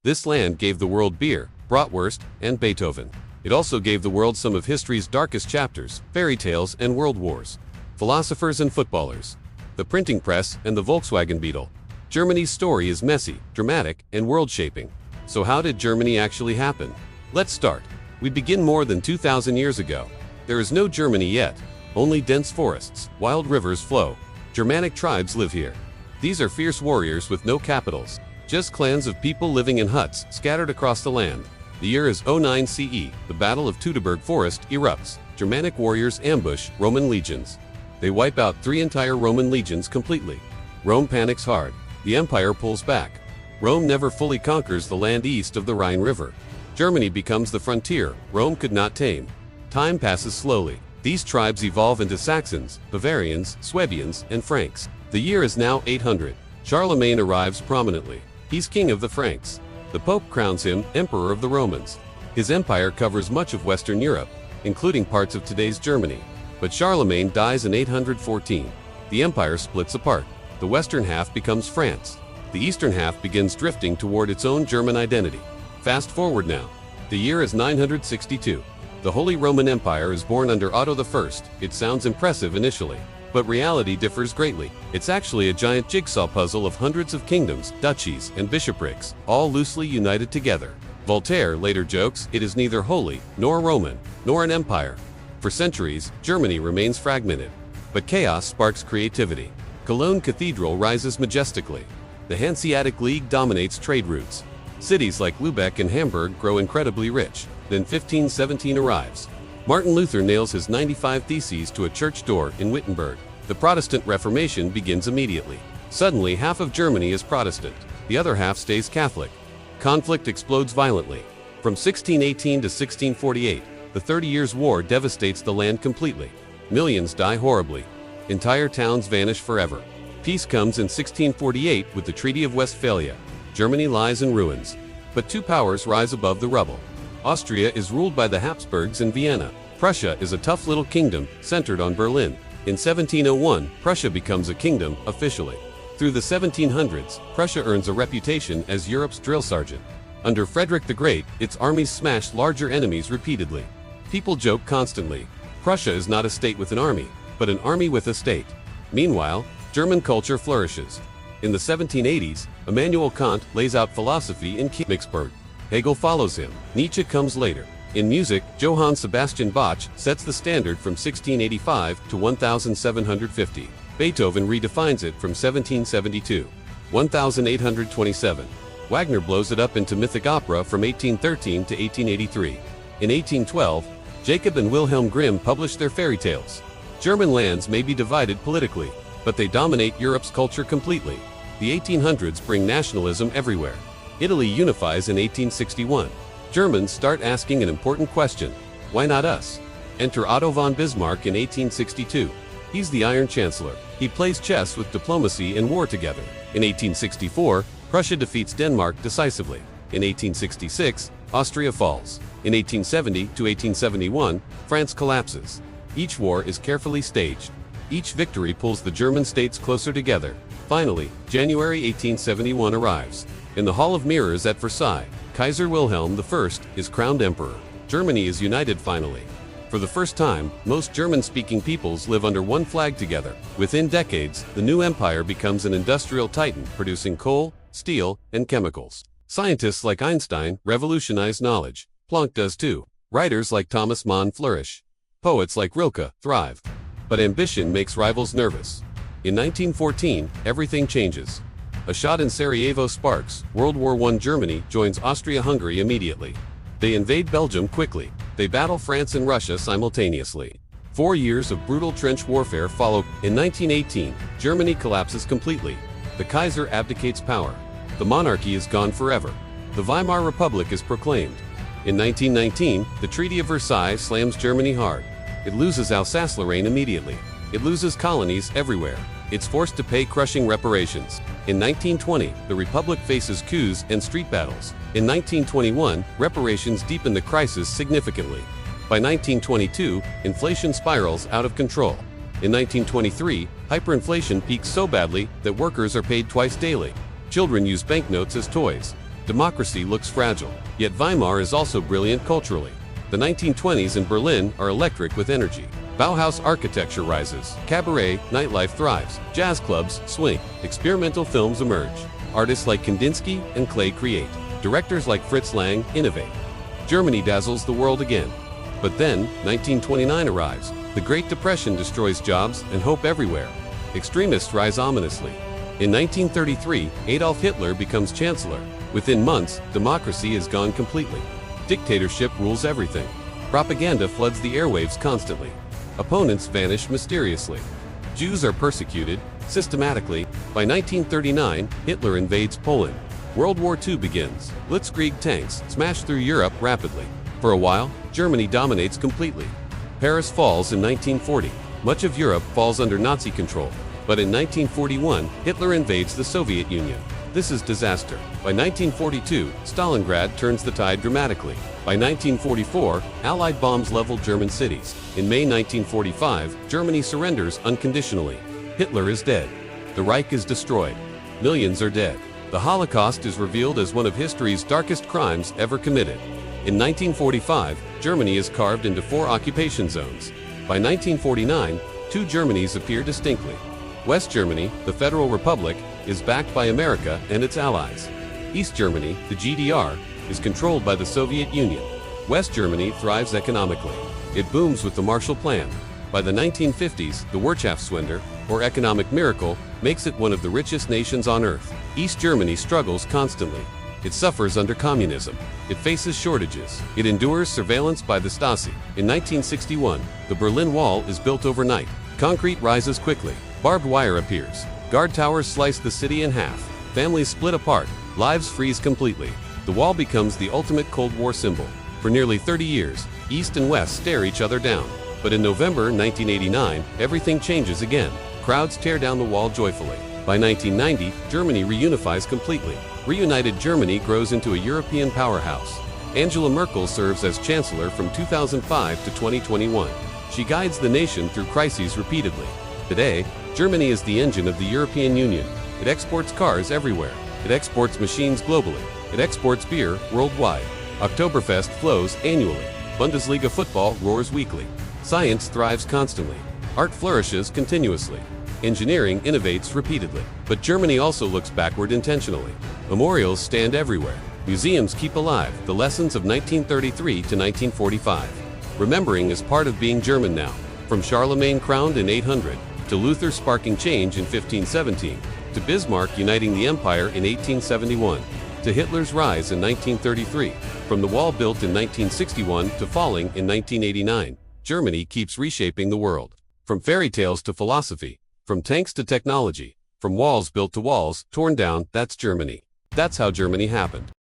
This land gave the world beer, bratwurst, and Beethoven. It also gave the world some of history's darkest chapters, fairy tales and world wars, philosophers and footballers, the printing press and the Volkswagen Beetle. Germany's story is messy, dramatic, and world-shaping. So how did Germany actually happen? Let's start. We begin more than 2,000 years ago. There is no Germany yet. Only dense forests, wild rivers flow. Germanic tribes live here. These are fierce warriors with no capitals. Just clans of people living in huts, scattered across the land. The year is 09 CE. The Battle of Teutoburg Forest erupts. Germanic warriors ambush Roman legions. They wipe out 3 entire Roman legions completely. Rome panics hard. The empire pulls back. Rome never fully conquers the land east of the Rhine River. Germany becomes the frontier Rome could not tame. Time passes slowly. These tribes evolve into Saxons, Bavarians, Swabians, and Franks. The year is now 800. Charlemagne arrives prominently. He's king of the Franks. The Pope crowns him Emperor of the Romans. His empire covers much of Western Europe, including parts of today's Germany. But Charlemagne dies in 814. The empire splits apart. The western half becomes France. The eastern half begins drifting toward its own German identity. Fast forward now. The year is 962. The Holy Roman Empire is born under Otto I. It sounds impressive initially, but reality differs greatly. It's actually a giant jigsaw puzzle of hundreds of kingdoms, duchies, and bishoprics, all loosely united together. Voltaire later jokes, it is neither holy, nor Roman, nor an empire. For centuries, Germany remains fragmented. But chaos sparks creativity. Cologne Cathedral rises majestically. The Hanseatic League dominates trade routes. Cities like Lübeck and Hamburg grow incredibly rich. Then 1517 arrives. Martin Luther nails his 95 Theses to a church door in Wittenberg. The Protestant Reformation begins immediately. Suddenly, half of Germany is Protestant. The other half stays Catholic. Conflict explodes violently. From 1618 to 1648, the 30 Years' War devastates the land completely. Millions die horribly. Entire towns vanish forever. Peace comes in 1648 with the Treaty of Westphalia. Germany lies in ruins. But 2 powers rise above the rubble. Austria is ruled by the Habsburgs in Vienna. Prussia is a tough little kingdom, centered on Berlin. In 1701, Prussia becomes a kingdom, officially. Through the 1700s, Prussia earns a reputation as Europe's drill sergeant. Under Frederick the Great, its armies smashed larger enemies repeatedly. People joke constantly. Prussia is not a state with an army, but an army with a state. Meanwhile, German culture flourishes. In the 1780s, Immanuel Kant lays out philosophy in Königsberg. Hegel follows him. Nietzsche comes later. In music, Johann Sebastian Bach sets the standard from 1685 to 1750. Beethoven redefines it from 1772. 1827. Wagner blows it up into mythic opera from 1813 to 1883. In 1812, Jacob and Wilhelm Grimm published their fairy tales. German lands may be divided politically, but they dominate Europe's culture completely. The 1800s bring nationalism everywhere. Italy unifies in 1861. Germans start asking an important question: why not us? Enter Otto von Bismarck in 1862. He's the Iron Chancellor. He plays chess with diplomacy and war together. In 1864, Prussia defeats Denmark decisively. In 1866, Austria falls. In 1870 to 1871, France collapses. Each war is carefully staged. Each victory pulls the German states closer together. Finally, January 1871 arrives. In the Hall of Mirrors at Versailles, Kaiser Wilhelm I is crowned emperor. Germany is united finally. For the first time, most German-speaking peoples live under one flag together. Within decades, the new empire becomes an industrial titan, producing coal, steel, and chemicals. Scientists like Einstein revolutionize knowledge. Planck does too. Writers like Thomas Mann flourish. Poets like Rilke thrive. But ambition makes rivals nervous. In 1914, everything changes. A shot in Sarajevo sparks. World War I Germany joins Austria-Hungary immediately. They invade Belgium quickly. They battle France and Russia simultaneously. 4 years of brutal trench warfare follow. In 1918, Germany collapses completely. The Kaiser abdicates power. The monarchy is gone forever. The Weimar Republic is proclaimed. In 1919, the Treaty of Versailles slams Germany hard. It loses Alsace-Lorraine immediately. It loses colonies everywhere. It's forced to pay crushing reparations. In 1920, the Republic faces coups and street battles. In 1921, reparations deepen the crisis significantly. By 1922, inflation spirals out of control. In 1923, hyperinflation peaks so badly that workers are paid twice daily. Children use banknotes as toys. Democracy looks fragile, yet Weimar is also brilliant culturally. The 1920s in Berlin are electric with energy. Bauhaus architecture rises, cabaret, nightlife thrives, jazz clubs swing, experimental films emerge. Artists like Kandinsky and Klee create. Directors like Fritz Lang innovate. Germany dazzles the world again. But then, 1929 arrives. The Great Depression destroys jobs and hope everywhere. Extremists rise ominously. In 1933, Adolf Hitler becomes chancellor. Within months, democracy is gone completely. Dictatorship rules everything. Propaganda floods the airwaves constantly. Opponents vanish mysteriously. Jews are persecuted, systematically. By 1939, Hitler invades Poland. World War II begins. Blitzkrieg tanks smash through Europe rapidly. For a while, Germany dominates completely. Paris falls in 1940. Much of Europe falls under Nazi control. But in 1941, Hitler invades the Soviet Union. This is disaster. By 1942, Stalingrad turns the tide dramatically. By 1944, Allied bombs level German cities. In May 1945, Germany surrenders unconditionally. Hitler is dead. The Reich is destroyed. Millions are dead. The Holocaust is revealed as one of history's darkest crimes ever committed. In 1945, Germany is carved into 4 occupation zones. By 1949, 2 Germanys appear distinctly. West Germany, the Federal Republic, is backed by America and its allies. East Germany, the GDR, is controlled by the Soviet Union. West Germany thrives economically. It booms with the Marshall Plan. By the 1950s, the Wirtschaftswunder, or economic miracle, makes it one of the richest nations on earth. East Germany struggles constantly. It suffers under communism. It faces shortages. It endures surveillance by the Stasi. In 1961, the Berlin Wall is built overnight. Concrete rises quickly. Barbed wire appears. Guard towers slice the city in half. Families split apart. Lives freeze completely. The wall becomes the ultimate Cold War symbol. For nearly 30 years, East and West stare each other down. But in November 1989, everything changes again. Crowds tear down the wall joyfully. By 1990, Germany reunifies completely. Reunited Germany grows into a European powerhouse. Angela Merkel serves as chancellor from 2005 to 2021. She guides the nation through crises repeatedly. Today, Germany is the engine of the European Union. It exports cars everywhere. It exports machines globally. It exports beer worldwide. Oktoberfest flows annually. Bundesliga football roars weekly. Science thrives constantly. Art flourishes continuously. Engineering innovates repeatedly. But Germany also looks backward intentionally. Memorials stand everywhere. Museums keep alive the lessons of 1933 to 1945. Remembering is part of being German now. From Charlemagne crowned in 800, to Luther sparking change in 1517, to Bismarck uniting the empire in 1871, to Hitler's rise in 1933, from the wall built in 1961 to falling in 1989, Germany keeps reshaping the world. From fairy tales to philosophy, from tanks to technology, from walls built to walls torn down, that's Germany. That's how Germany happened.